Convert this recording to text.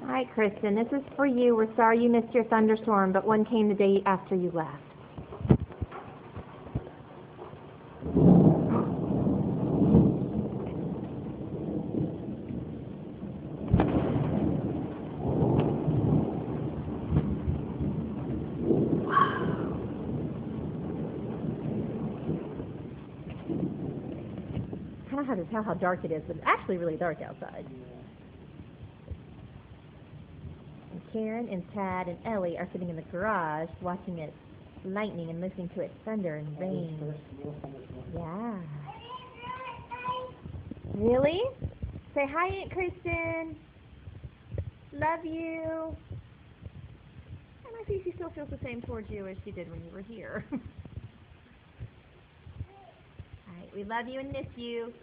Hi, Kristen. This is for you. We're sorry you missed your thunderstorm, but one came the day after you left. I don't know how to tell how dark it is, but it's actually really dark outside. And Karen and Tad and Ellie are sitting in the garage watching it lightning and listening to it thunder and rain. Yeah. Really? Say hi, Aunt Kristen. Love you. And I see she still feels the same towards you as she did when you were here. All right, we love you and miss you.